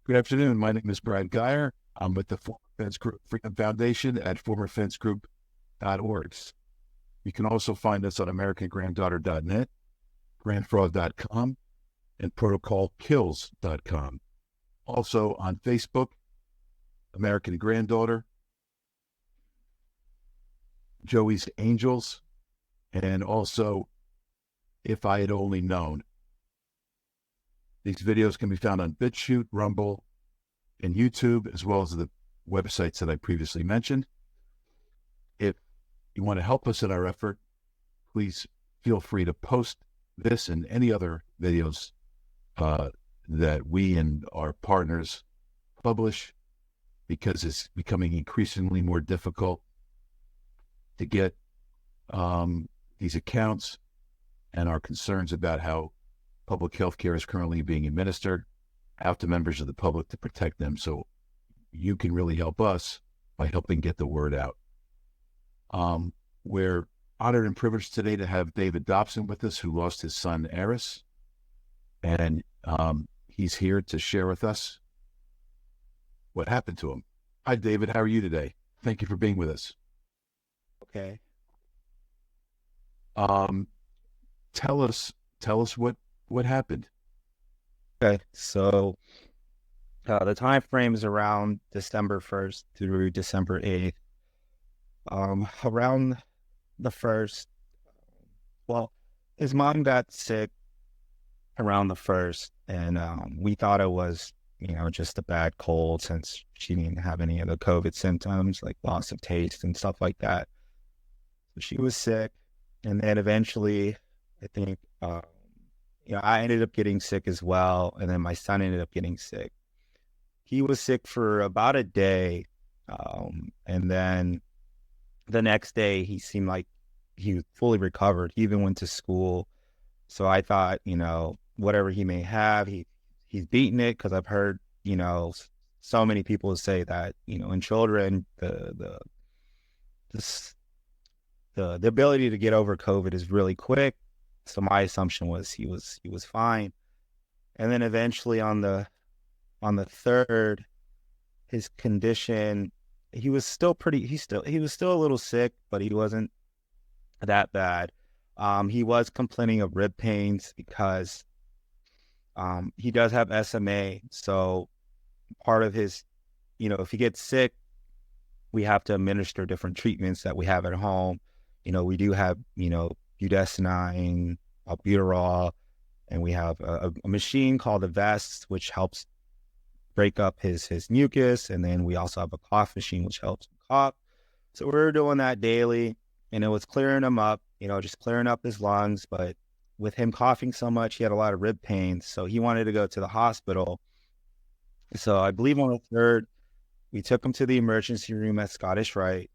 Good afternoon. My name is Brad Geyer. I'm with the Former Fence Group Freedom Foundation at formerfencegroup.org. You can also find us on AmericanGranddaughter.net, grandfraud.com, and protocolkills.com. Also on Facebook, American Granddaughter, Joey's Angels, and also If I Had Only Known. These videos can be found on BitChute, Rumble, and YouTube, as well as the websites that I previously mentioned. If you want to help us in our effort, please feel free to post this and any other videos that we and our partners publish, because it's becoming increasingly more difficult to get these accounts, and our concerns about how public health care is currently being administered out to members of the public to protect them. So you can really help us by helping get the word out. We're honored and privileged today to have David Dobson with us, who lost his son, Eris. And he's here to share with us what happened to him. Hi, David. How are you today? Thank you for being with us. Okay. Tell us what happened. Okay. So the time frame is around December 1st through December 8th. Around the 1st, well, his mom got sick around the 1st, and we thought it was, just a bad cold, since she didn't have any of the COVID symptoms like loss of taste and stuff like that. So she was sick, and then eventually, I think, I ended up getting sick as well, and then my son ended up getting sick. He was sick for about a day, and then the next day he seemed like he was fully recovered. He even went to school. So I thought, whatever he may have, he's beaten it, because I've heard, so many people say that, in children, the ability to get over COVID is really quick. So my assumption was he was fine. And then eventually on the 3rd, his condition, he was still a little sick, but he wasn't that bad. He was complaining of rib pains because he does have SMA. So part of his, if he gets sick, we have to administer different treatments that we have at home. We do have, budesonide, albuterol, and we have a machine called a vest, which helps break up his mucus. And then we also have a cough machine, which helps him cough. So we were doing that daily, and it was clearing him up, just clearing up his lungs. But with him coughing so much, he had a lot of rib pains. So he wanted to go to the hospital. So I believe on the 3rd, we took him to the emergency room at Scottish Rite.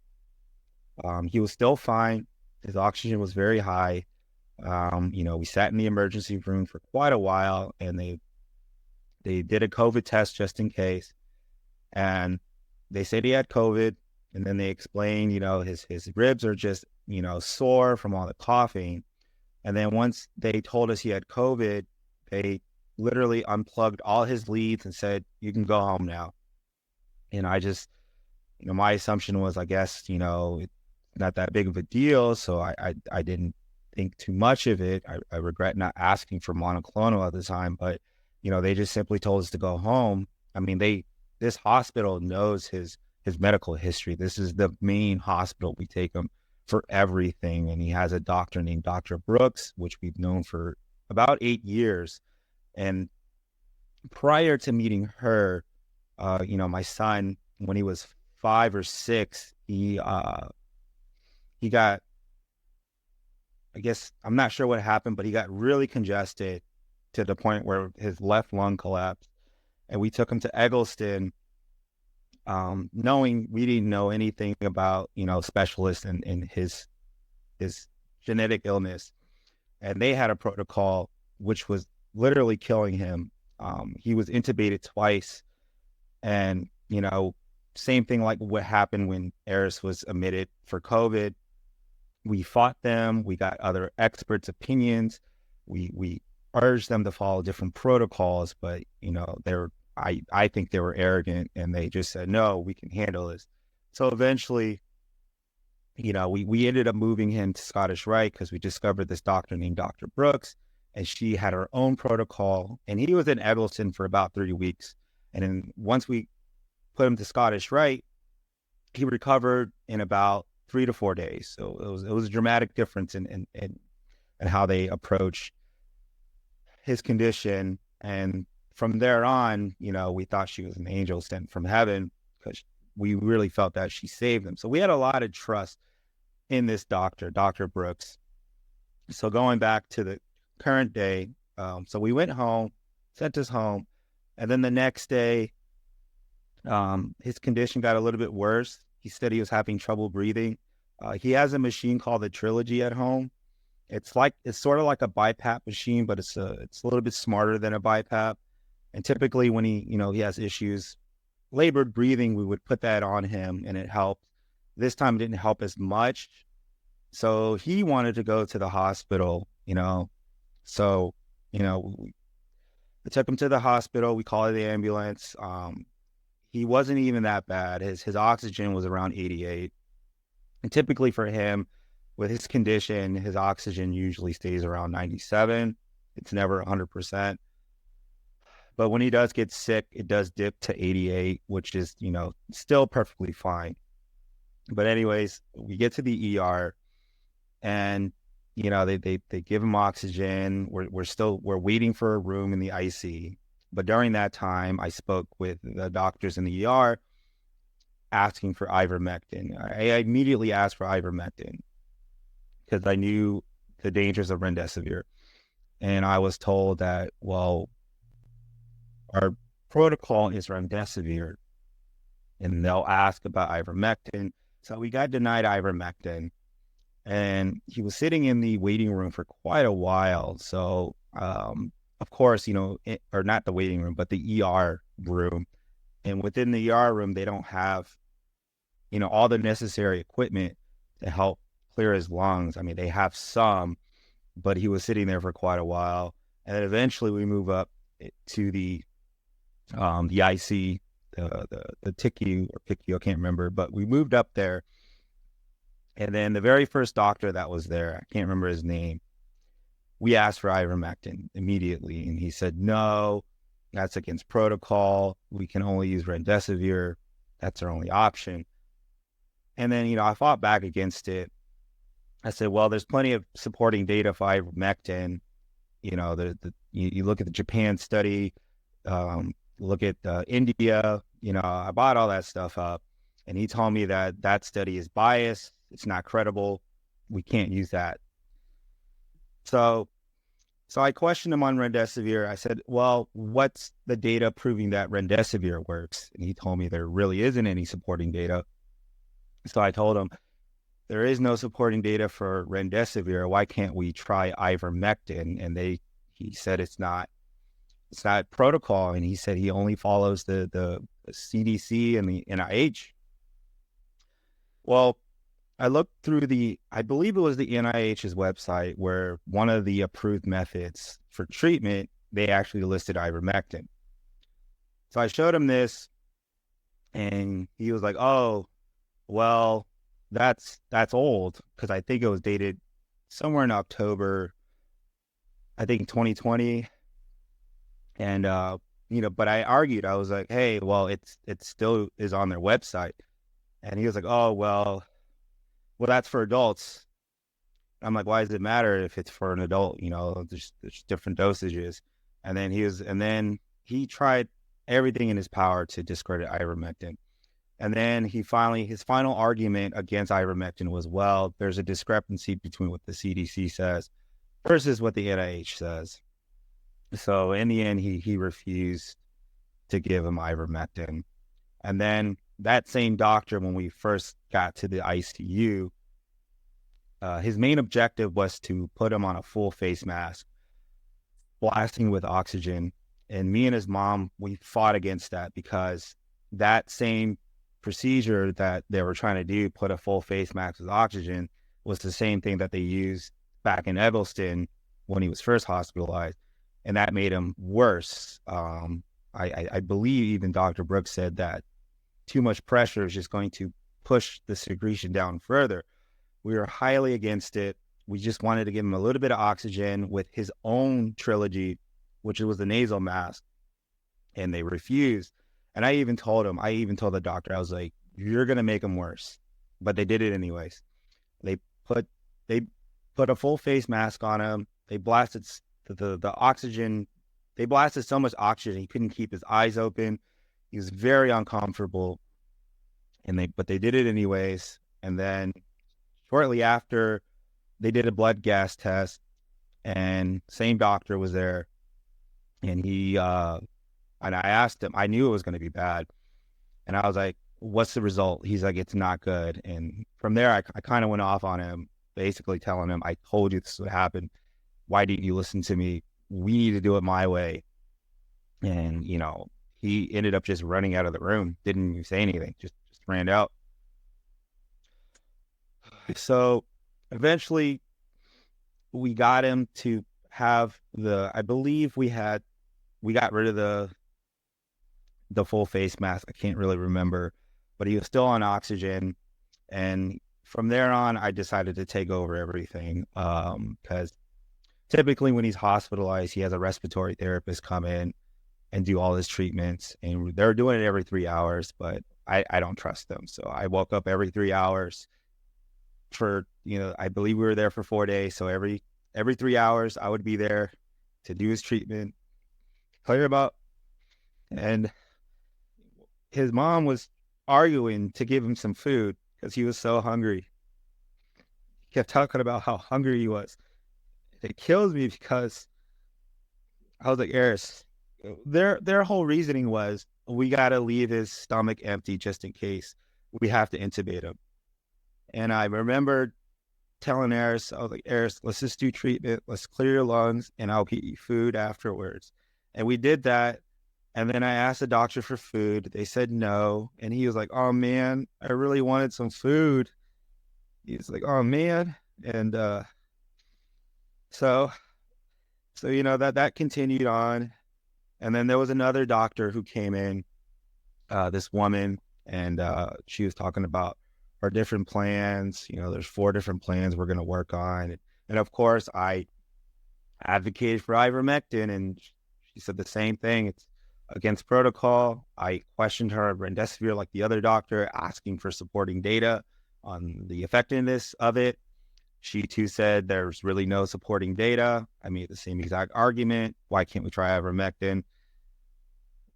He was still fine. His oxygen was very high. We sat in the emergency room for quite a while, and they did a COVID test just in case. And they said he had COVID. And then they explained, his ribs are just, sore from all the coughing. And then once they told us he had COVID, they literally unplugged all his leads and said, "You can go home now." And I just, my assumption was, I guess, it's not that big of a deal. So I didn't think too much of it. I regret not asking for monoclonal at the time, but, they just simply told us to go home. I mean, this hospital knows his medical history. This is the main hospital we take him for everything. And he has a doctor named Dr. Brooks, which we've known for about 8 years. And prior to meeting her, my son, when he was 5 or 6, he got, I guess, I'm not sure what happened, but he got really congested to the point where his left lung collapsed. And we took him to Eggleston, knowing we didn't know anything about, specialists in his genetic illness. And they had a protocol which was literally killing him. He was intubated twice. And, same thing like what happened when Eris was admitted for COVID. We fought them. We got other experts' opinions. We urged them to follow different protocols, but, they're I think they were arrogant, and they just said, no, we can handle this. So eventually, we ended up moving him to Scottish Rite because we discovered this doctor named Dr. Brooks, and she had her own protocol. And he was in Eggleston for about 3 weeks. And then once we put him to Scottish Rite, he recovered in about 3 to 4 days. So it was a dramatic difference in how they approach his condition. And from there on, we thought she was an angel sent from heaven because we really felt that she saved him. So we had a lot of trust in this doctor, Dr. Brooks. So going back to the current day, so we went home, sent us home, and then the next day, his condition got a little bit worse. He said he was having trouble breathing. He has a machine called the Trilogy at home. It's sort of like a BiPAP machine, but it's a little bit smarter than a BiPAP. And typically when he has issues, labored breathing, we would put that on him and it helped. This time it didn't help as much. So he wanted to go to the hospital, So, we took him to the hospital. We called the ambulance. He wasn't even that bad. His oxygen was around 88. And typically for him, with his condition, his oxygen usually stays around 97. It's never 100%. But when he does get sick, it does dip to 88, which is, still perfectly fine. But anyways, we get to the ER and, they give him oxygen. We're waiting for a room in the IC. But during that time, I spoke with the doctors in the ER asking for ivermectin. I immediately asked for ivermectin because I knew the dangers of remdesivir. And I was told that, well, our protocol is remdesivir, and they'll ask about ivermectin. So we got denied ivermectin, and he was sitting in the waiting room for quite a while. So, of course, or not the waiting room, but the ER room. And within the ER room, they don't have, all the necessary equipment to help clear his lungs. I mean, they have some, but he was sitting there for quite a while. And then eventually we move up to the IC, the TICU or PICU, I can't remember, but we moved up there. And then the very first doctor that was there, I can't remember his name, we asked for ivermectin immediately. And he said, no, that's against protocol. We can only use remdesivir. That's our only option. And then, I fought back against it. I said, well, there's plenty of supporting data for ivermectin. You look at the Japan study, look at India, I bought all that stuff up. And he told me that study is biased. It's not credible. We can't use that. So I questioned him on remdesivir. I said, well, what's the data proving that remdesivir works? And he told me there really isn't any supporting data. So I told him, there is no supporting data for remdesivir. Why can't we try ivermectin? And he said it's not protocol. And he said he only follows the CDC and the NIH. Well, I looked through I believe it was the NIH's website where one of the approved methods for treatment, they actually listed ivermectin. So I showed him this and he was like, oh, well, that's old, because I think it was dated somewhere in October, I think 2020. And, but I argued, I was like, hey, well, it still is on their website. And he was like, oh, well, that's for adults. I'm like, why does it matter if it's for an adult? There's different dosages. And then he tried everything in his power to discredit ivermectin. And then his final argument against ivermectin was, well, there's a discrepancy between what the CDC says versus what the NIH says. So in the end, he refused to give him ivermectin. And then that same doctor, when we first got to the ICU, his main objective was to put him on a full face mask, blasting with oxygen. And me and his mom, we fought against that, because that same procedure that they were trying to do, put a full face mask with oxygen, was the same thing that they used back in Eggleston when he was first hospitalized. And that made him worse. I believe even Dr. Brooks said that too much pressure is just going to push the secretion down further. We were highly against it. We just wanted to give him a little bit of oxygen with his own trilogy, which was the nasal mask, and they refused. And I even told the doctor, I was like, you're going to make him worse. But they did it anyways. They put they put a full face mask on him. They blasted the oxygen. They blasted so much oxygen he couldn't keep his eyes open. He was very uncomfortable. But they did it anyways. And then shortly after, they did a blood gas test, and same doctor was there. And and I asked him, I knew it was going to be bad. And I was like, what's the result? He's like, it's not good. And from there, I kind of went off on him, basically telling him, I told you this would happen. Why didn't you listen to me? We need to do it my way. And, he ended up just running out of the room. Didn't even say anything, just ran out. So eventually we got him to have I believe we got rid of the full face mask. I can't really remember, but he was still on oxygen. And from there on, I decided to take over everything. Because typically when he's hospitalized, he has a respiratory therapist come in and do all his treatments, and they're doing it every 3 hours, but I don't trust them. So I woke up every 3 hours for, I believe we were there for 4 days. So every 3 hours I would be there to do his treatment, clear him up. And his mom was arguing to give him some food because he was so hungry. He kept talking about how hungry he was. It kills me because I was like, Eris, their whole reasoning was, we got to leave his stomach empty just in case we have to intubate him. And I remember telling Eris, I was like, Eris, let's just do treatment. Let's clear your lungs, and I'll get you food afterwards. And we did that. And then I asked the doctor for food. They said no. And he was like, oh, man, I really wanted some food. He's like, oh, man. And so that continued on. And then there was another doctor who came in, this woman, and she was talking about our different plans. There's 4 different plans we're going to work on. And of course, I advocated for ivermectin, and she said the same thing. It's against protocol. I questioned her of remdesivir like the other doctor, asking for supporting data on the effectiveness of it. She too said there's really no supporting data. I made the same exact argument. Why can't we try ivermectin?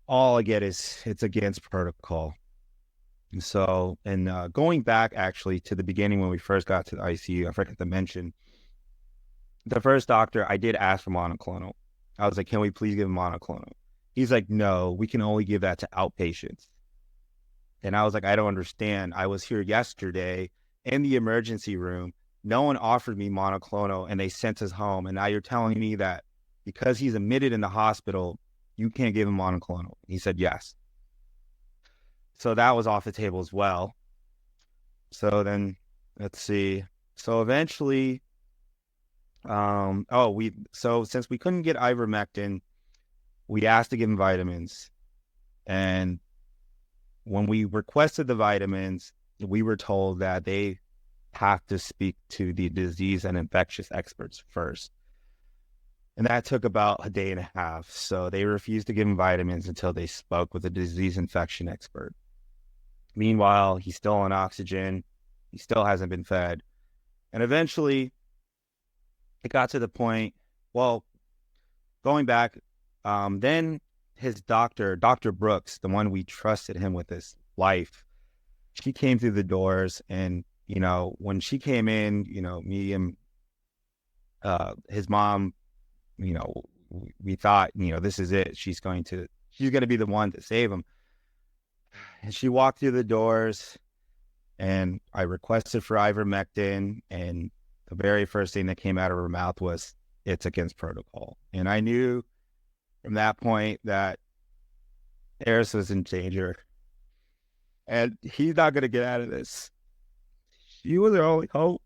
All I get is it's against protocol. And so, going back actually to the beginning when we first got to the ICU, I forgot to mention, the first doctor, I did ask for monoclonal. I was like, can we please give him monoclonal? He's like, no, we can only give that to outpatients. And I was like, I don't understand. I was here yesterday in the emergency room. No one offered me monoclonal, and they sent us home. And now you're telling me that because he's admitted in the hospital, you can't give him monoclonal. He said yes. So that was off the table as well. So then, let's see. So eventually, since we couldn't get ivermectin, we asked to give him vitamins. And when we requested the vitamins, we were told that they have to speak to the disease and infectious experts first. And that took about a day and a half. So they refused to give him vitamins until they spoke with a disease infection expert. Meanwhile, he's still on oxygen. He still hasn't been fed. And eventually, it got to the point, going back, then his doctor, Dr. Brooks, the one we trusted him with his life, she came through the doors. And, when she came in, me and his mom, we thought, this is it. She's going to be the one to save him. And she walked through the doors, and I requested for ivermectin, and the very first thing that came out of her mouth was, it's against protocol. And I knew from that point that Eris was in danger, and he's not going to get out of this. She was her only hope,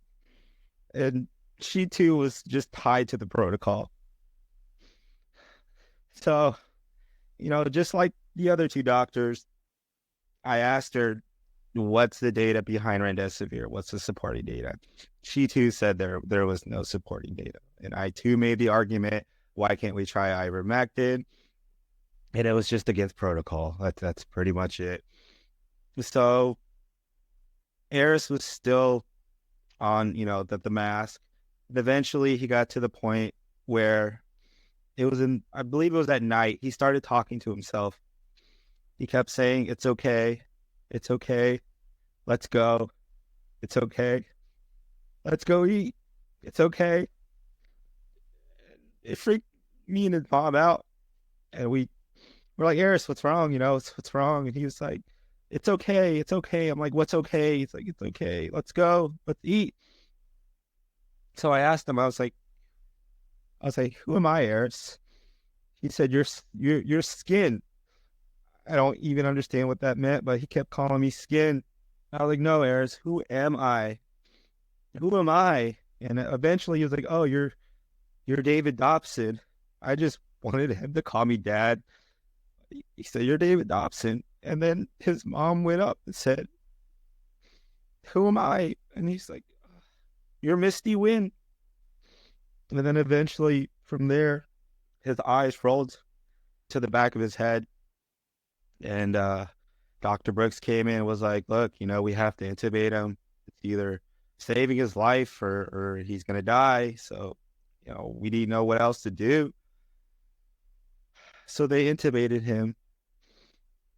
and she too was just tied to the protocol. So, just like the other two doctors, I asked her, what's the data behind remdesivir? What's the supporting data? She too said there was no supporting data. And I too made the argument, why can't we try ivermectin? And it was just against protocol. That's pretty much it. So Eris was still on, the mask. And eventually he got to the point where I believe it was at night, he started talking to himself. He kept saying, it's okay. It's okay. Let's go. It's okay. Let's go eat. It's okay. It freaked me and his mom out. And we're like, Eris, what's wrong? What's wrong? And he was like, it's okay. It's okay. I'm like, what's okay? He's like, it's okay. Let's go. Let's eat. So I asked him, I was like, who am I, Eris? He said, your skin. I don't even understand what that meant, but he kept calling me skin. I was like, no, Eris, who am I? Who am I? And eventually he was like, oh, you're David Dobson. I just wanted him to call me dad. He said, you're David Dobson. And then his mom went up and said, who am I? And he's like, you're Misty Wind. And then eventually from there, his eyes rolled to the back of his head. And Dr. Brooks came in and was like, look, we have to intubate him. It's either saving his life or he's going to die. So, we didn't know what else to do. So they intubated him.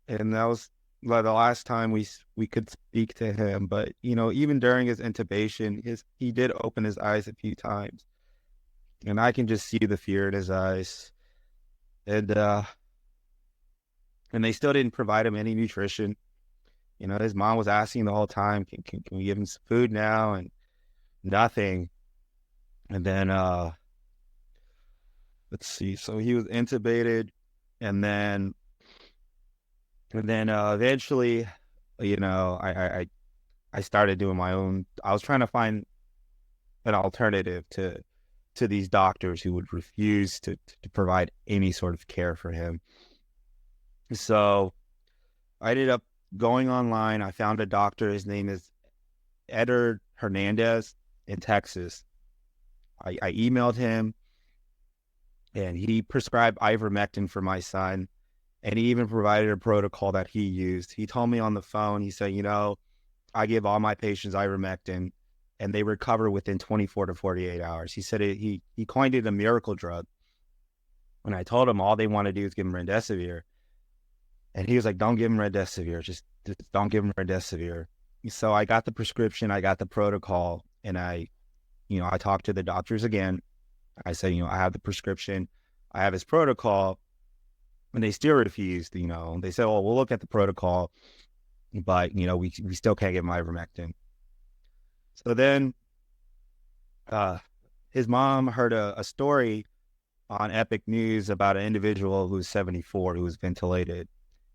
And that was the last time we could speak to him. But, even during his intubation, he did open his eyes a few times. And I can just see the fear in his eyes. And they still didn't provide him any nutrition. His mom was asking the whole time, can we give him some food now? And nothing. And then, let's see. So he was intubated, and then eventually, I started doing my own. I was trying to find an alternative to these doctors who would refuse to provide any sort of care for him. So I ended up going online. I found a doctor. His name is Eder Hernandez in Texas. I emailed him, and he prescribed ivermectin for my son. And he even provided a protocol that he used. He told me on the phone, he said, I give all my patients ivermectin, and they recover within 24 to 48 hours. He said he coined it a miracle drug. When I told him all they want to do is give him remdesivir. And he was like, don't give him remdesivir. Just don't give him remdesivir. So I got the prescription, I got the protocol, and I talked to the doctors again. I said, I have the prescription, I have his protocol, and they still refused. They said, "Oh, we'll look at the protocol, but we still can't give him ivermectin." So then, his mom heard a story on Epic News about an individual who's 74 who was ventilated,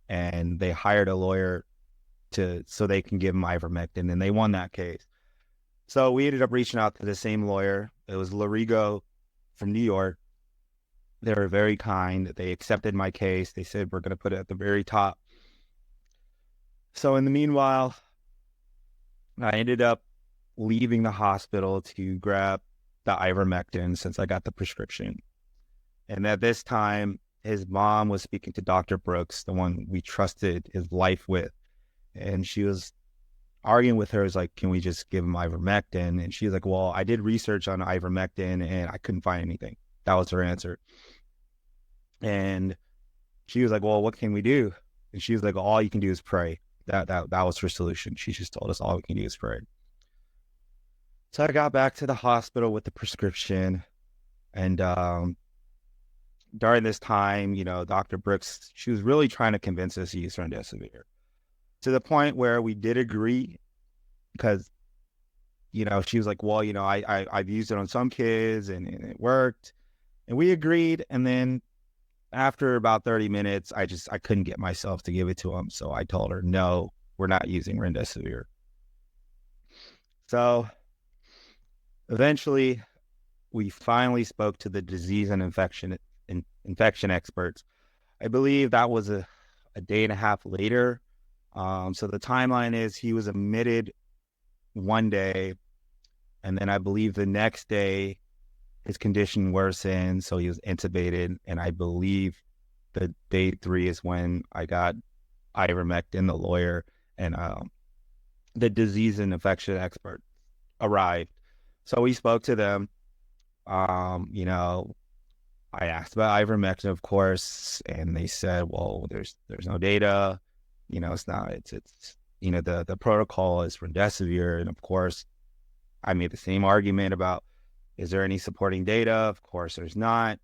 and they hired a lawyer so they can give him ivermectin, and they won that case. So we ended up reaching out to the same lawyer. It was Larigo from New York. They were very kind. They accepted my case. They said, we're going to put it at the very top. So in the meanwhile, I ended up leaving the hospital to grab the ivermectin since I got the prescription. And at this time, his mom was speaking to Dr. Brooks, the one we trusted his life with. And she was arguing with her, is like, can we just give him ivermectin? And she was like, well, I did research on ivermectin and I couldn't find anything. That was her answer. And she was like, well, what can we do? And she was like, all you can do is pray. That was her solution. She just told us all we can do is pray. So I got back to the hospital with the prescription. And during this time, Dr. Brooks, she was really trying to convince us to use remdesivir, to the point where we did agree, because, she was like, well, I've used it on some kids and it worked. And we agreed. And then after about 30 minutes, I couldn't get myself to give it to him. So I told her, no, we're not using remdesivir. So eventually we finally spoke to the disease and infection experts. I believe that was a day and a half later. So the timeline is he was admitted one day, and then I believe the next day his condition worsened, so he was intubated. And I believe the day 3 is when I got ivermectin, the lawyer, and the disease and infection expert arrived. So we spoke to them. You know, I asked about ivermectin, of course, and they said, "Well, there's no data. You know, it's not. It's you know the protocol is remdesivir." And of course, I made the same argument about, is there any supporting data? Of course, there's not.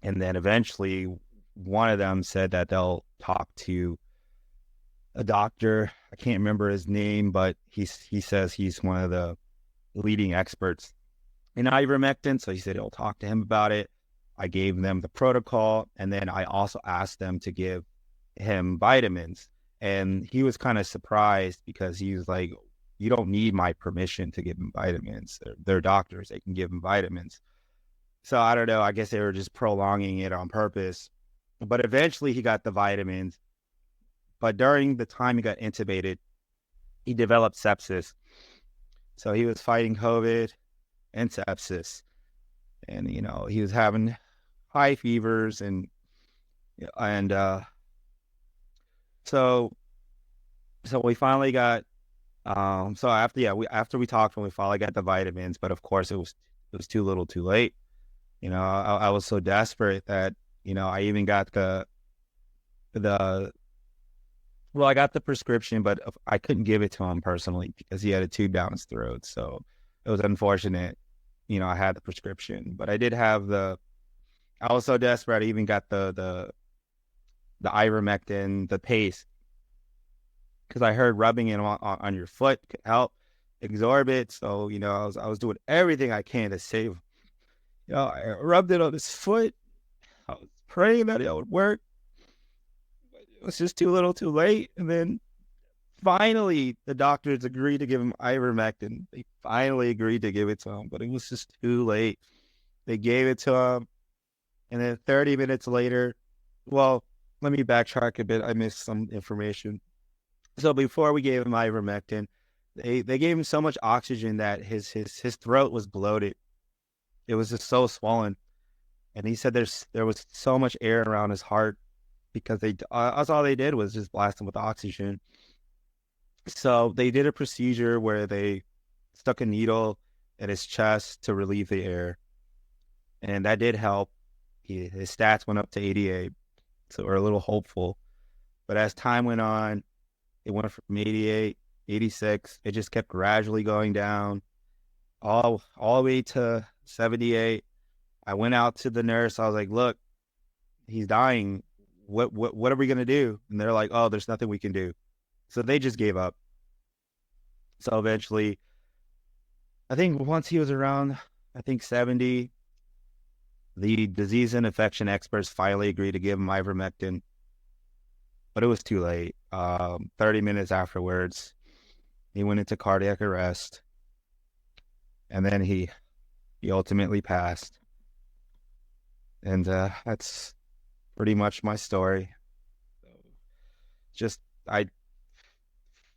And then eventually, one of them said that they'll talk to a doctor. I can't remember his name, but he says he's one of the leading experts in ivermectin. So he said he'll talk to him about it. I gave them the protocol, and then I also asked them to give him vitamins. And he was kind of surprised because he was like, "You don't need my permission to give him vitamins. They're doctors. They can give him vitamins." So I don't know. I guess they were just prolonging it on purpose. But eventually he got the vitamins. But during the time he got intubated, he developed sepsis. So he was fighting COVID and sepsis. And, you know, he was having high fevers and so we finally got so after we talked, when we finally got the vitamins, but of course it was too little too late. You know, I was so desperate that, you know, I even got the well, I got the prescription, but I couldn't give it to him personally because he had a tube down his throat. So it was unfortunate. You know, I had the prescription, but I did have I was so desperate. I even got the ivermectin, the paste, because I heard rubbing it on your foot could help absorb it. So, you know, I was doing everything I can to save him. You know, I rubbed it on his foot. I was praying that it would work. But it was just too little too late. And then finally, the doctors agreed to give him ivermectin. They finally agreed to give it to him, but it was just too late. They gave it to him. And then 30 minutes later, well, let me backtrack a bit. I missed some information. So before we gave him ivermectin, they gave him so much oxygen that his throat was bloated. It was just so swollen. And he said there was so much air around his heart because that's all they did was just blast him with oxygen. So they did a procedure where they stuck a needle in his chest to relieve the air. And that did help. His stats went up to 88. So we're a little hopeful. But as time went on, it went from 88, 86. It just kept gradually going down all the way to 78. I went out to the nurse. I was like, "Look, he's dying. What are we going to do?" And they're like, "Oh, there's nothing we can do." So they just gave up. So eventually, I think once he was around, I think 70, the disease and infection experts finally agreed to give him ivermectin, but it was too late. 30 minutes afterwards, he went into cardiac arrest, and then he ultimately passed. And that's pretty much my story. Just, I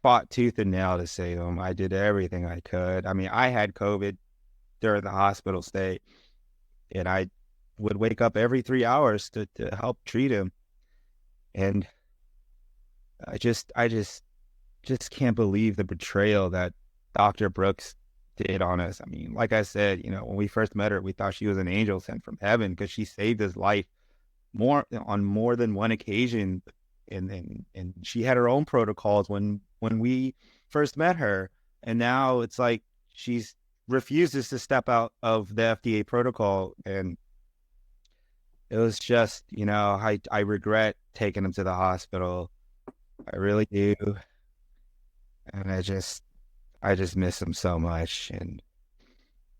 fought tooth and nail to save him. I did everything I could. I mean, I had COVID during the hospital stay, and I would wake up every 3 hours to help treat him. And I just can't believe the betrayal that Dr. Brooks did on us. I mean, like I said, you know, when we first met her, we thought she was an angel sent from heaven because she saved his life on more than one occasion. And she had her own protocols when we first met her. And now it's like she's refuses to step out of the FDA protocol. And it was just, you know, I regret taking him to the hospital. I really do. And I just miss him so much. And,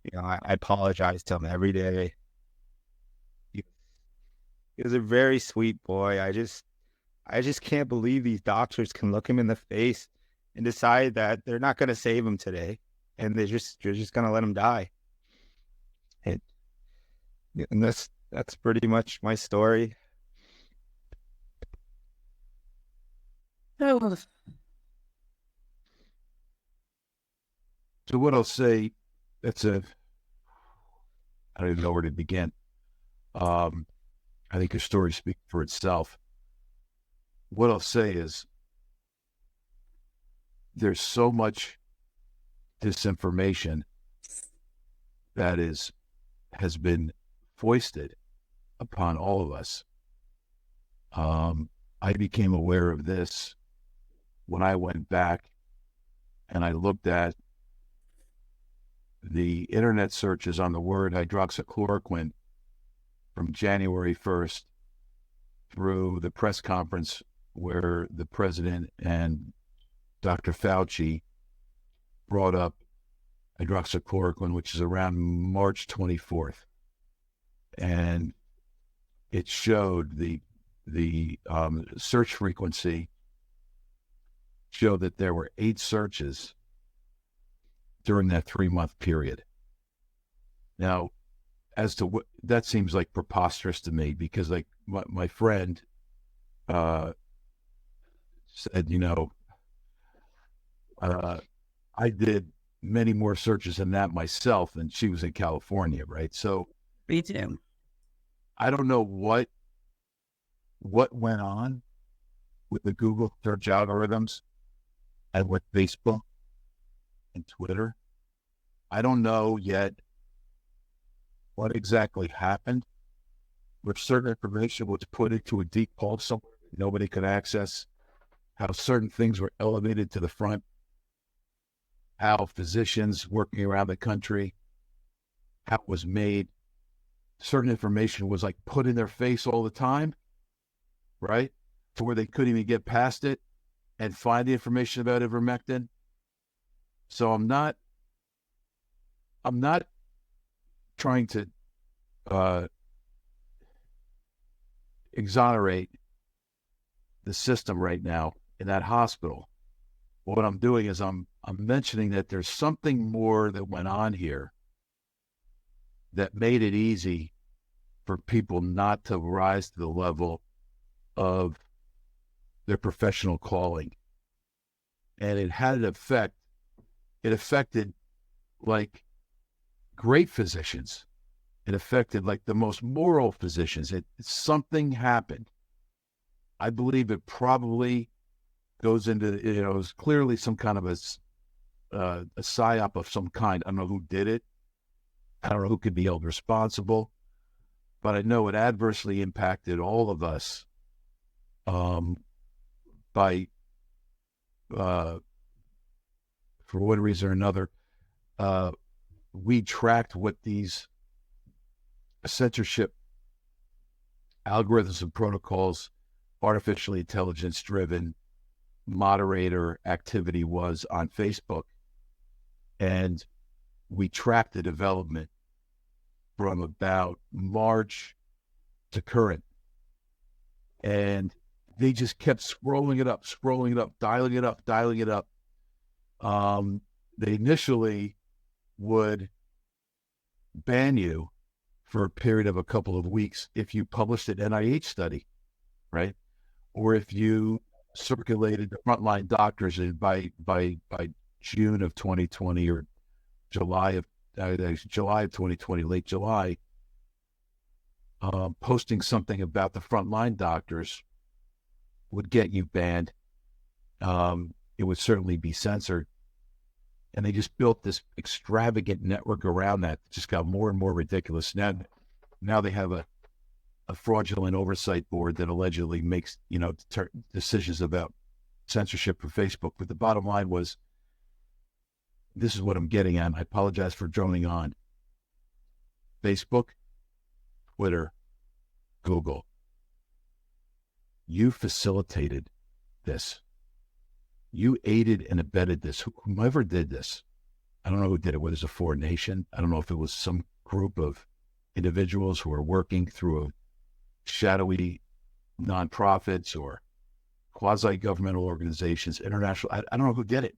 you know, I apologize to him every day. He was a very sweet boy. I just can't believe these doctors can look him in the face and decide that they're not going to save him today. And they're just going to let him die. And that's pretty much my story. So what I'll say, I don't even know where to begin. I think your story speaks for itself. What I'll say is there's so much disinformation that has been foisted upon all of us. I became aware of this when I went back and I looked at the internet searches on the word hydroxychloroquine from January 1st through the press conference where the president and Dr. Fauci brought up hydroxychloroquine, which is around March 24th. And it showed the search frequency showed that there were 8 searches during that 3-month period. Now, as to what that seems like preposterous to me, because like my friend said, I did many more searches than that myself, and she was in California, right? So Me too. I don't know what went on with the Google search algorithms and with Facebook and Twitter. I don't know yet what exactly happened, where certain information was put into a deep vault somewhere nobody could access, how certain things were elevated to the front, how physicians working around the country, how it was made, certain information was like put in their face all the time, right? To where they couldn't even get past it and find the information about ivermectin. So I'm not trying to exonerate the system right now in that hospital. What I'm doing is I'm mentioning that there's something more that went on here that made it easy for people not to rise to the level of their professional calling. And it had an effect. It affected like great physicians. It affected like the most moral physicians. Something happened. I believe it probably goes into, it's clearly some kind of a psyop of some kind. I don't know who did it. I don't know who could be held responsible, but I know it adversely impacted all of us by, for one reason or another, we tracked what these censorship algorithms and protocols, artificially intelligence-driven moderator activity was on Facebook. And we tracked the development from about March to current. And they just kept scrolling it up, dialing it up. They initially would ban you for a period of a couple of weeks if you published an NIH study, right? Or if you circulated to frontline doctors by June of 2020 or July of 2020, late July, posting something about the frontline doctors would get you banned. It would certainly be censored. And they just built this extravagant network around that. It just got more and more ridiculous. Now they have a fraudulent oversight board that allegedly makes, decisions about censorship for Facebook. But the bottom line was, this is what I'm getting at. I apologize for droning on. Facebook, Twitter, Google, you facilitated this. You aided and abetted this. Whomever did this, I don't know who did it, whether it's a foreign nation. I don't know if it was some group of individuals who are working through a shadowy nonprofits or quasi-governmental organizations, international. I don't know who did it.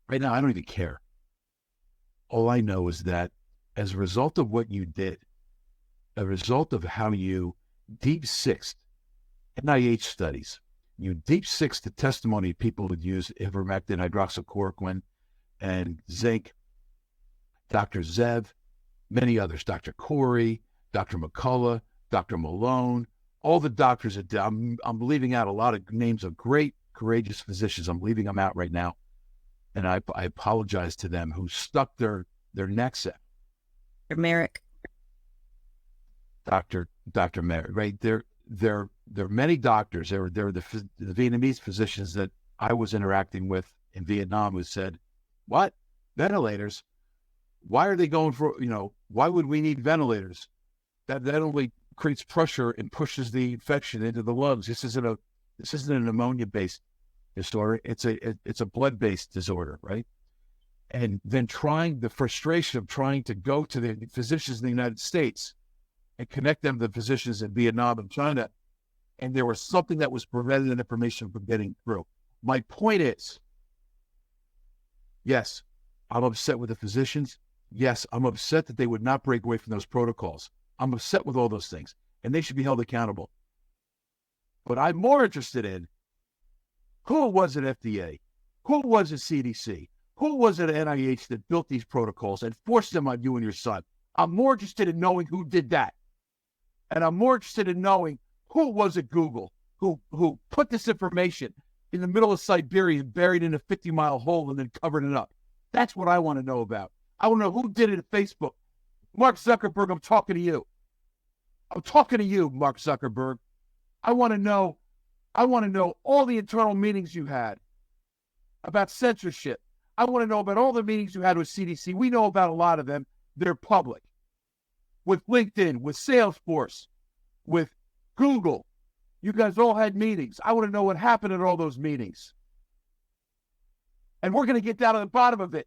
Right now, I don't even care. All I know is that as a result of what you did, a result of how you deep-sixed NIH studies, you deep six the testimony of people who use ivermectin, hydroxychloroquine, and zinc, Dr. Zev, many others, Dr. Corey, Dr. McCullough, Dr. Malone, all the doctors. I'm leaving out a lot of names of great, courageous physicians. I'm leaving them out right now. And I apologize to them who stuck their necks out. Merrick. Dr. Merrick, right? There are many doctors. There are the Vietnamese physicians that I was interacting with in Vietnam who said, what? Ventilators? Why are they going for, why would we need ventilators? That only creates pressure and pushes the infection into the lungs. This isn't an pneumonia-based disorder. It's a blood-based disorder, right? And then the frustration of trying to go to the physicians in the United States and connect them to the physicians in Vietnam and China, and there was something that was preventing the information from getting through. My point is, yes, I'm upset with the physicians. Yes, I'm upset that they would not break away from those protocols. I'm upset with all those things, and they should be held accountable. But I'm more interested in who was at FDA, who was at CDC, who was at NIH that built these protocols and forced them on you and your son. I'm more interested in knowing who did that. And I'm more interested in knowing who was at Google, who put this information in the middle of Siberia and buried in a 50-mile hole and then covered it up. That's what I want to know about. I want to know who did it at Facebook. Mark Zuckerberg, I'm talking to you. I'm talking to you, Mark Zuckerberg. I want to know all the internal meetings you had about censorship. I want to know about all the meetings you had with CDC. We know about a lot of them. They're public. With LinkedIn, with Salesforce, with Google. You guys all had meetings. I want to know what happened at all those meetings. And we're going to get down to the bottom of it.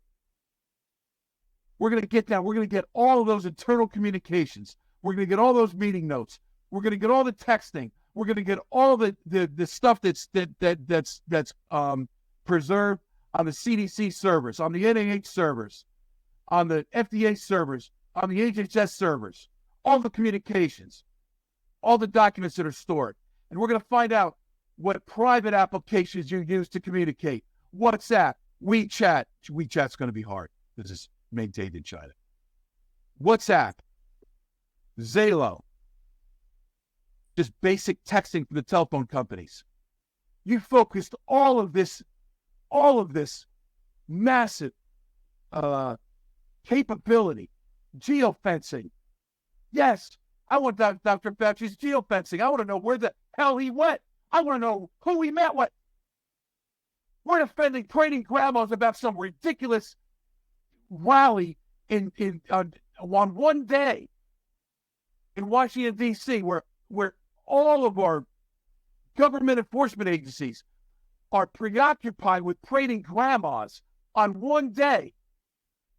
We're going to get all of those internal communications. We're going to get all those meeting notes. We're going to get all the texting. We're going to get all the stuff that's preserved on the CDC servers, on the NIH servers, on the FDA servers, on the HHS servers, all the communications, all the documents that are stored. And we're going to find out what private applications you use to communicate. WhatsApp, WeChat. WeChat's going to be hard because it's maintained in China. WhatsApp, Zalo, just basic texting from the telephone companies. You focused all of this massive capability, geofencing. Yes, I want Dr. Fauci's geofencing. I want to know where the hell he went. I want to know who he met with. We're defending training grandmas about some ridiculous rally on one day in Washington, D.C., where all of our government enforcement agencies are preoccupied with training grandmas on one day.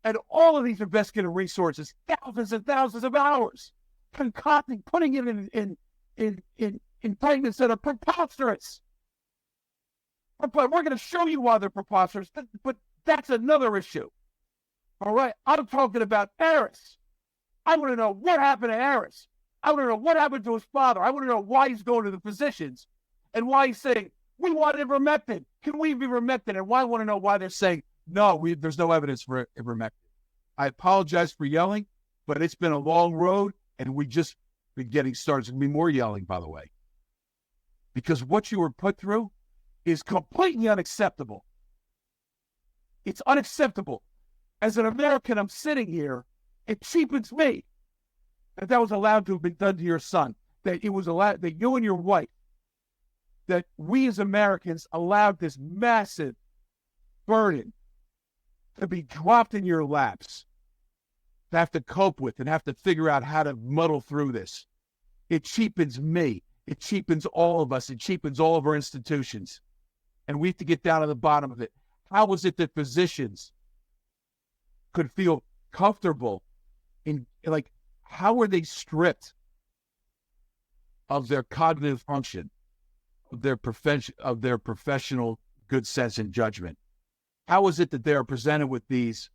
And all of these investigative resources, thousands and thousands of hours, concocting, putting it in indictments that are preposterous. But we're going to show you why they're preposterous, but that's another issue. All right? I'm talking about Harris. I want to know what happened to Harris. I want to know what happened to his father. I want to know why he's going to the physicians and why he's saying, we want ivermectin. Can we be ivermectin? And I want to know why they're saying, no, there's no evidence for ivermectin. I apologize for yelling, but it's been a long road, and we just been getting started. There's going to be more yelling, by the way. Because what you were put through is completely unacceptable. It's unacceptable. As an American, I'm sitting here. It cheapens me that was allowed to have been done to your son. That it was allowed, that you and your wife, that we as Americans allowed this massive burden to be dropped in your laps, to have to cope with and have to figure out how to muddle through this. It cheapens me. It cheapens all of us. It cheapens all of our institutions. And we have to get down to the bottom of it. How was it that physicians could feel comfortable in, like, how were they stripped of their cognitive function, of their professional good sense and judgment? How is it that they are presented with these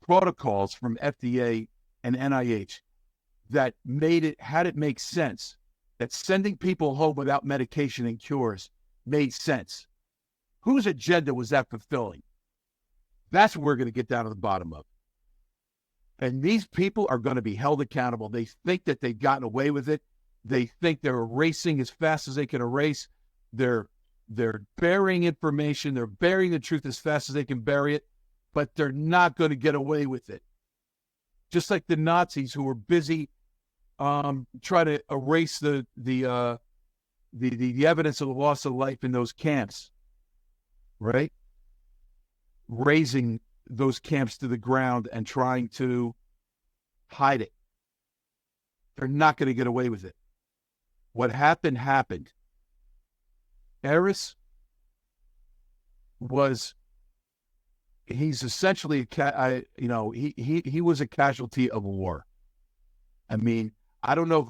protocols from FDA and NIH that had it make sense that sending people home without medication and cures made sense? Whose agenda was that fulfilling? That's what we're going to get down to the bottom of. And these people are going to be held accountable. They think that they've gotten away with it. They think they're erasing as fast as they can erase. They're burying information. They're burying the truth as fast as they can bury it, but they're not going to get away with it. Just like the Nazis who were busy trying to erase the evidence of the loss of life in those camps, right? Raising those camps to the ground and trying to hide it. They're not going to get away with it. What happened, happened. Eris he's essentially he was a casualty of war. I mean, I don't know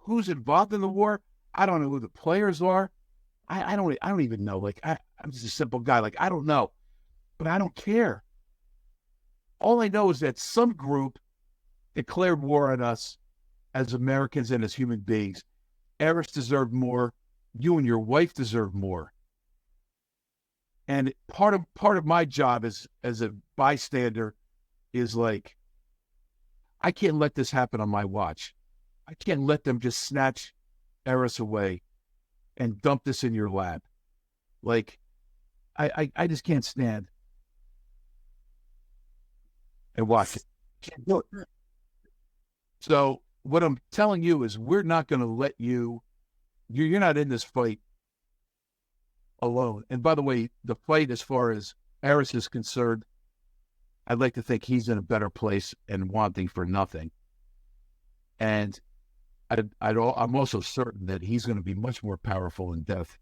who's involved in the war. I don't know who the players are. I don't even know. Like, I'm just a simple guy. Like, I don't know, but I don't care. All I know is that some group declared war on us as Americans and as human beings. Eris deserved more. You and your wife deserve more. And part of my job as a bystander is like, I can't let this happen on my watch. I can't let them just snatch Eris away and dump this in your lap. Like, I just can't stand and watch it. Can't do it. So what I'm telling you is we're not going to let you're not in this fight alone. And by the way, the fight as far as Eris is concerned, I'd like to think he's in a better place and wanting for nothing. And I'm also certain that he's going to be much more powerful in death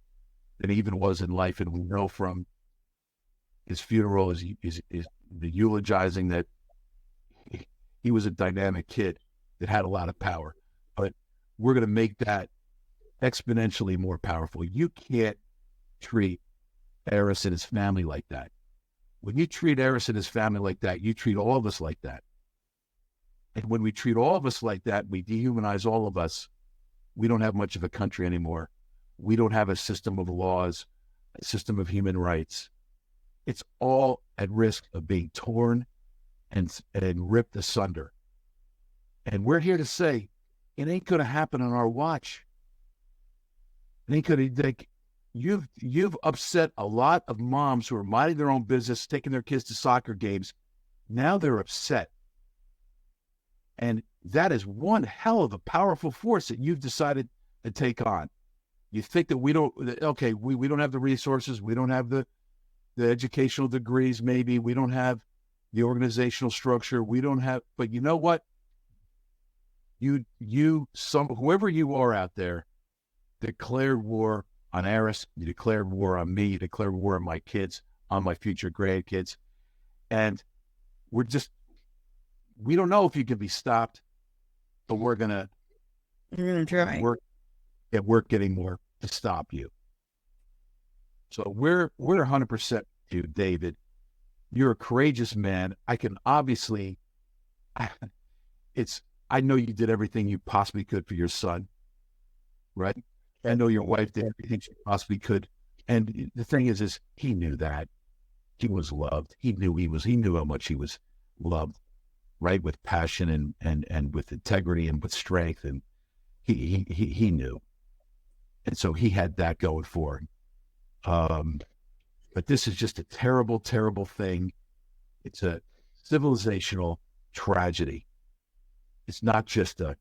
than he even was in life. And we know from his funeral is the eulogizing that he was a dynamic kid that had a lot of power. But we're going to make that exponentially more powerful. You can't treat Eris and his family like that. When you treat Eris and his family like that, you treat all of us like that. And when we treat all of us like that, we dehumanize all of us. We don't have much of a country anymore. We don't have a system of laws, a system of human rights. It's all at risk of being torn and ripped asunder. And we're here to say, it ain't going to happen on our watch. It ain't going to, like, you've upset a lot of moms who are minding their own business, taking their kids to soccer games. Now they're upset. And that is one hell of a powerful force that you've decided to take on. You think that we don't have the resources, we don't have the educational degrees, maybe we don't have the organizational structure, we don't have, but you know what? Whoever you are out there, declared war on Eris, you declared war on me, you declared war on my kids, on my future grandkids. And we don't know if you can be stopped, but we're going to try. Work getting more to stop you. So we're 100% with you, David. You're a courageous man. I can obviously, I know you did everything you possibly could for your son, right? I know your wife did everything she possibly could. And the thing is he knew that. He was loved. He knew how much he was loved, right? With passion and with integrity and with strength. And he knew. And so he had that going for him. But this is just a terrible, terrible thing. It's a civilizational tragedy. It's not just a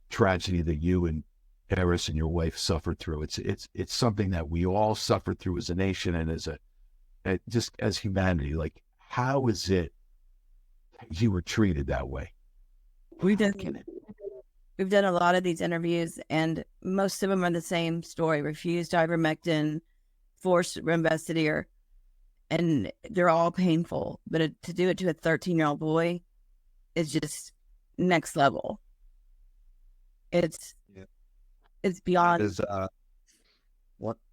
tragedy that you and Eris and your wife suffered through. It's something that we all suffered through as a nation and just as humanity. Like, how is it you were treated that way? We've done a lot of these interviews, and most of them are the same story: refused ivermectin, forced remdesivir, and they're all painful. But to do it to a 13-year-old boy is just next level. It's beyond.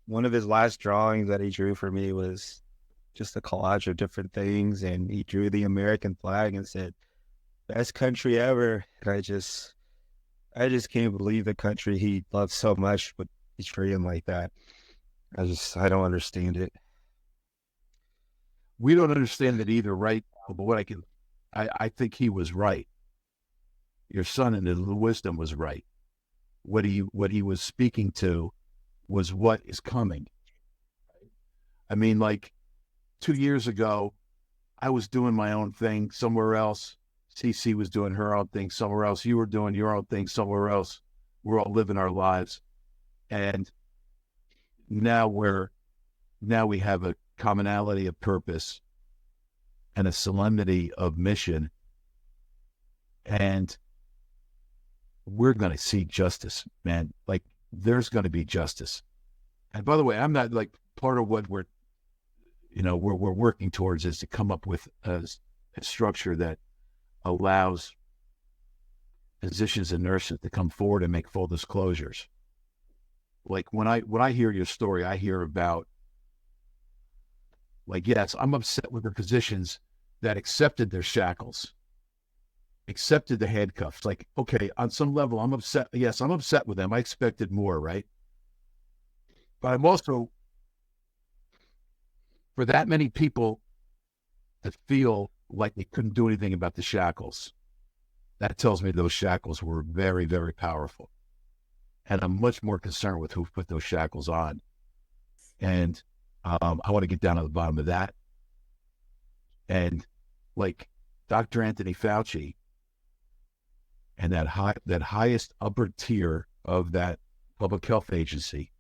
One of his last drawings that he drew for me was just a collage of different things, and he drew the American flag and said, "Best country ever." And I just can't believe the country he loved so much would betray him like that. I don't understand it. We don't understand it either, right? But I think he was right. Your son in his wisdom was right. What he was speaking to was what is coming. I mean, like 2 years ago, I was doing my own thing somewhere else. CC was doing her own thing somewhere else. You were doing your own thing somewhere else. We're all living our lives. And now we have a commonality of purpose and a solemnity of mission. And we're going to see justice, man. Like there's going to be justice. And by the way, I'm not like part of what we're working towards is to come up with a structure that allows physicians and nurses to come forward and make full disclosures. Like when I hear your story, I hear about like, yes, I'm upset with the physicians that accepted their shackles, accepted the handcuffs. Like, okay, on some level, I'm upset. Yes, I'm upset with them. I expected more, right? But I'm also, for that many people that feel like they couldn't do anything about the shackles, that tells me those shackles were very, very powerful. And I'm much more concerned with who put those shackles on. And I want to get down to the bottom of that. And like Dr. Anthony Fauci and that highest upper tier of that public health agency,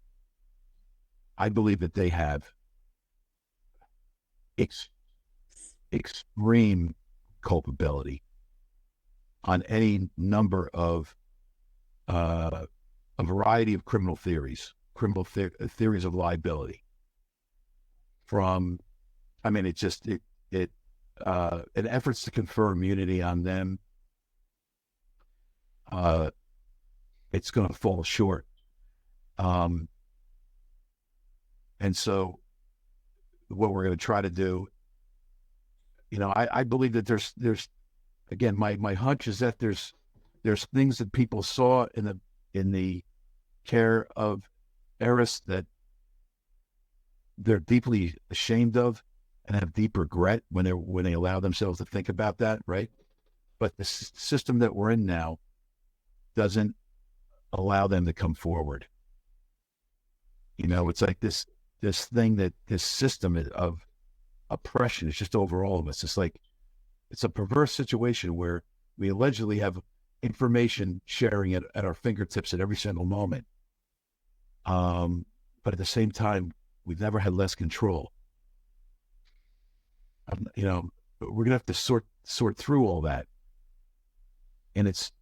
I believe that they have extreme culpability on any number of a variety of criminal theories, theories of liability. From, I mean, and efforts to confer immunity on them, it's going to fall short. And so what we're going to try to do, I believe that there's again, my hunch is that there's things that people saw in the care of Eris that they're deeply ashamed of and have deep regret when they allow themselves to think about that, right? But the system that we're in now doesn't allow them to come forward. It's like this thing that this system of oppression is just over all of us. It's like, it's a perverse situation where we allegedly have information sharing at our fingertips at every single moment. But at the same time, we've never had less control. We're going to have to sort through all that. And it's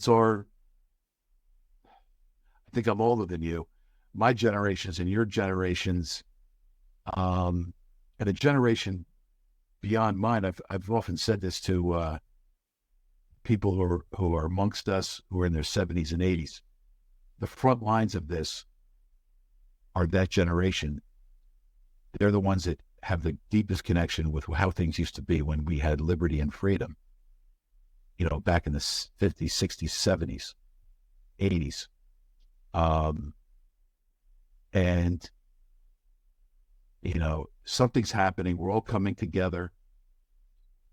our, I think I'm older than you, my generations and your generations, and a generation beyond mine. I've often said this to people who are amongst us who are in their 70s and 80s. The front lines of this are that generation. They're the ones that have the deepest connection with how things used to be when we had liberty and freedom, back in the 50s, 60s, 70s, 80s. And, something's happening. We're all coming together.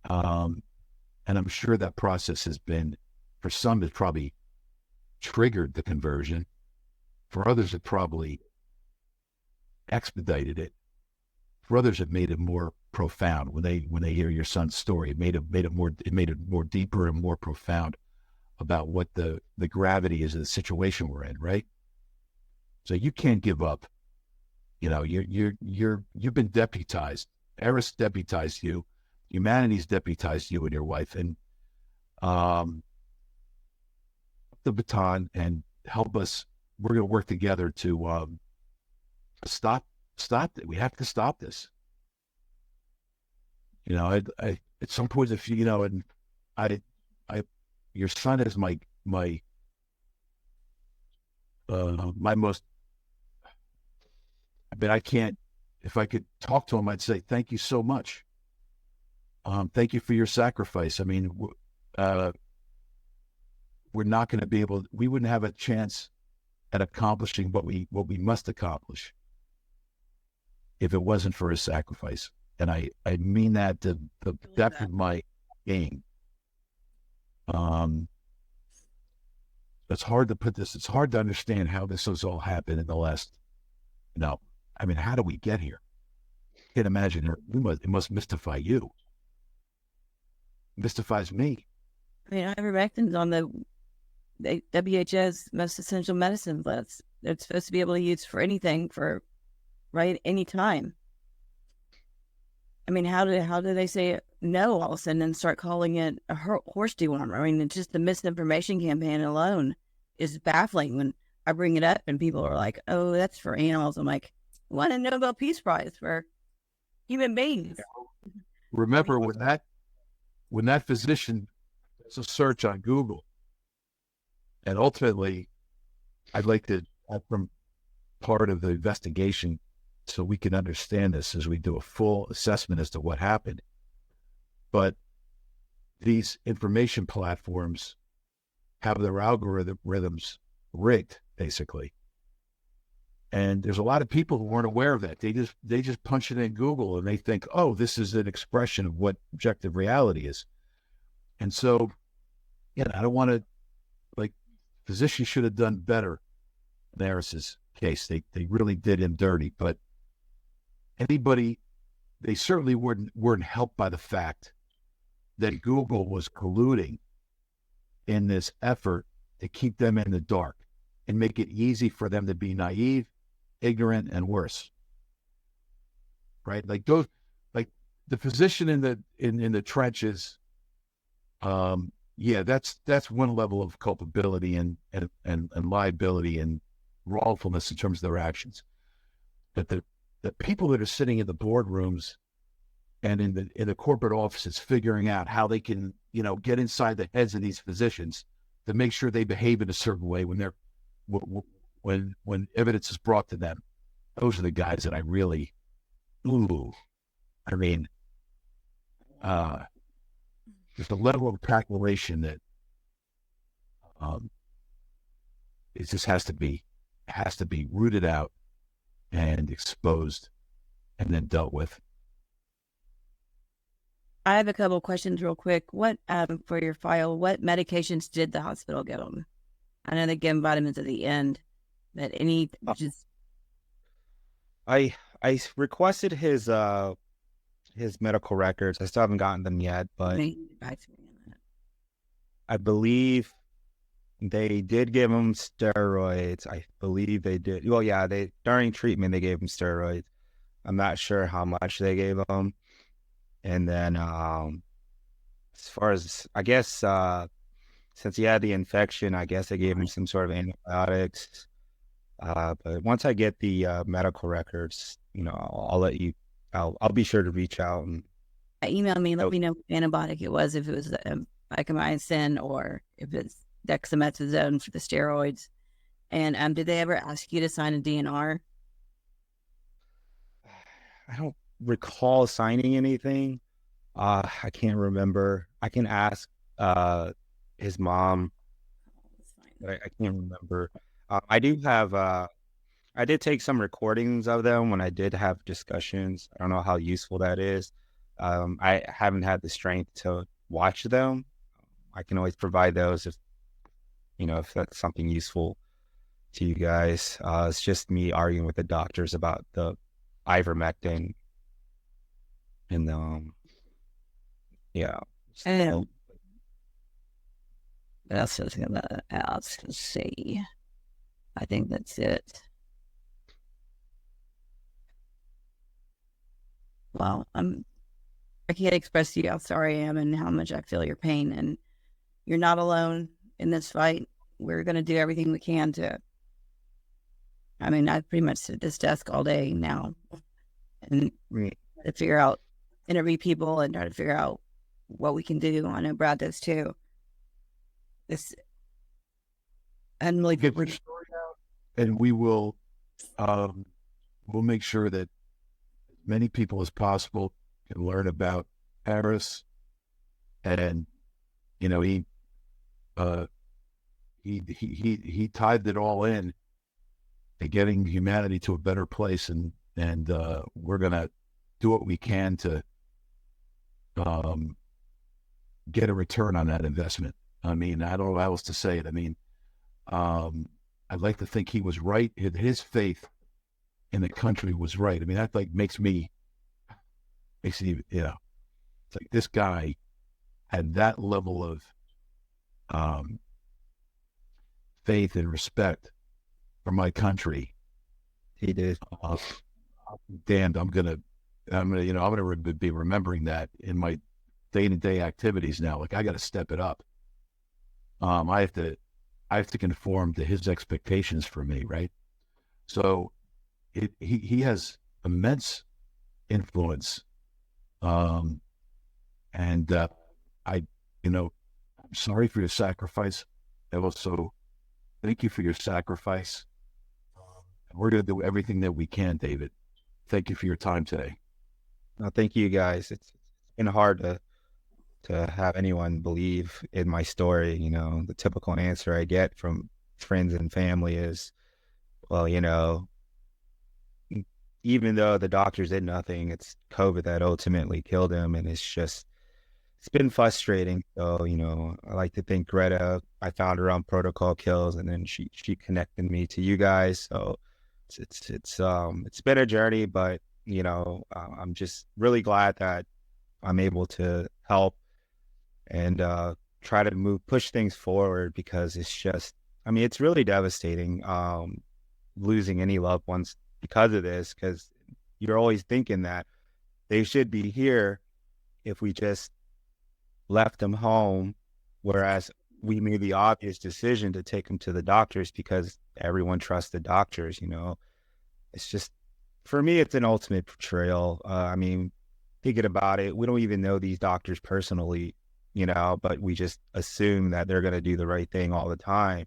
And I'm sure that process has been, for some, it probably triggered the conversion. For others, it probably expedited it. For others, it made it more profound. When they hear your son's story, it made it more deeper and more profound about what the gravity is of the situation we're in, right? So you can't give up. You've been deputized. Eris deputized you. Humanity's deputized you and your wife, and the baton and help us. We're going to work together to stop it. We have to stop this. I at some point, if and your son is my most. I mean, I can't. If I could talk to him, I'd say thank you so much. Thank you for your sacrifice. I mean, we're not going to be able. We wouldn't have a chance at accomplishing what we must accomplish if it wasn't for his sacrifice. And I mean that to the depth of my being. It's hard to put this. It's hard to understand how this has all happened in the last. I mean, how do we get here? Can't imagine it. It must mystify you. It mystifies me. I mean, ivermectin's on the WHO's most essential medicine list. It's supposed to be able to use for anything any time. I mean, how do they say no all of a sudden and start calling it a horse dewormer? I mean, it's just the misinformation campaign alone is baffling when I bring it up and people are like, oh, that's for animals. I'm like, won a Nobel Peace Prize for human beings. Remember when that physician does a search on Google, and ultimately, I'd like to have from part of the investigation so we can understand this as we do a full assessment as to what happened. But these information platforms have their algorithms rigged, basically. And there's a lot of people who weren't aware of that. They just punch it in Google and they think, oh, this is an expression of what objective reality is. And so, I don't want to, physicians should have done better in Harris's case. They really did him dirty, but they certainly weren't helped by the fact that Google was colluding in this effort to keep them in the dark and make it easy for them to be naive, ignorant, and worse. Right? Like the physician in the trenches, that's one level of culpability and liability and wrongfulness in terms of their actions. But the people that are sitting in the boardrooms and in the corporate offices figuring out how they can, get inside the heads of these physicians to make sure they behave in a certain way when evidence is brought to them. Those are the guys that I really, there's a level of calculation that it just has to be rooted out and exposed and then dealt with. I have a couple of questions real quick. What, for your file, what medications did the hospital give him? I know they give him vitamins at the end, but I requested his medical records. I still haven't gotten them yet, but I believe they did give him steroids. I believe they did. Well, yeah, during treatment they gave him steroids. I'm not sure how much they gave him. And then as far as, I guess, since he had the infection, I guess they gave him some sort of antibiotics. But once I get the medical records, I'll let you. I'll be sure to reach out and email me. Let me know what antibiotic it was. If it was vancomycin or if it's dexamethasone for the steroids. And did they ever ask you to sign a DNR? I don't recall signing anything. I can't remember. I can ask his mom, but I can't remember. I do have. I did take some recordings of them when I did have discussions. I don't know how useful that is. I haven't had the strength to watch them. I can always provide those if that's something useful to you guys. It's just me arguing with the doctors about the ivermectin and yeah. And what else was I gonna ask? Let's see. I think that's it. Well, I can't express to you how sorry I am and how much I feel your pain. And you're not alone in this fight. We're going to do everything we can to. I mean, I pretty much sit at this desk all day now and to interview people and try to figure out what we can do. I know Brad does too. And really get the story out, and we will we'll make sure that as many people as possible can learn about Harris. And he tied it all in getting humanity to a better place, and we're gonna do what we can to get a return on that investment. I mean, I don't know how else to say it. I mean, I'd like to think he was right. His faith in the country was right. I mean, that like makes me, it's like this guy had that level of faith and respect for my country. He did. Damned, I'm gonna be remembering that in my day-to-day activities now. Like I got to step it up. I have to conform to his expectations for me, right? So he has immense influence, and I'm sorry for your sacrifice. I also thank you for your sacrifice. We're going to do everything that we can, David. Thank you for your time today. No, thank you guys. It's been hard to have anyone believe in my story. The typical answer I get from friends and family is, well, even though the doctors did nothing, it's COVID that ultimately killed him. And it's been frustrating. So, I like to thank Greta. I found her on Protocol Kills, and then she connected me to you guys. So it's been a journey, but I'm just really glad that I'm able to help and try to push things forward, because it's really devastating losing any loved ones because of this, because you're always thinking that they should be here if we just left them home, whereas we made the obvious decision to take them to the doctors because everyone trusts the doctors. It's just, for me, it's an ultimate betrayal. Thinking about it, we don't even know these doctors personally, but we just assume that they're going to do the right thing all the time.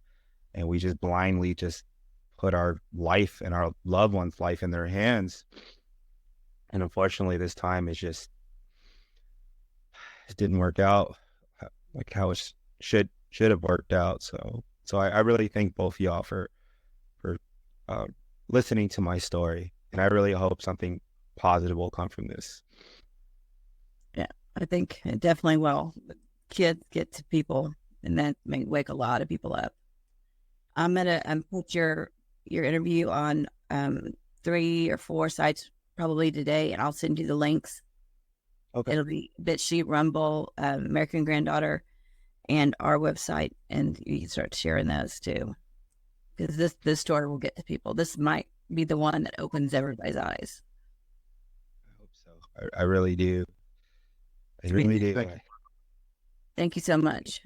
And we just blindly just put our life and our loved one's life in their hands. And unfortunately, this time it didn't work out like how it should have worked out. So I really thank both of y'all for listening to my story. And I really hope something positive will come from this. Yeah, I think it definitely will. Kids get to people, and that may wake a lot of people up. I'm gonna put your interview on 3 or 4 sites probably today, and I'll send you the links. Okay. It'll be BitChute, Rumble, American Granddaughter, and our website, and you can start sharing those too, because this story will get to people. This might be the one that opens everybody's eyes. I hope so. I really do. I really do. Thank you so much.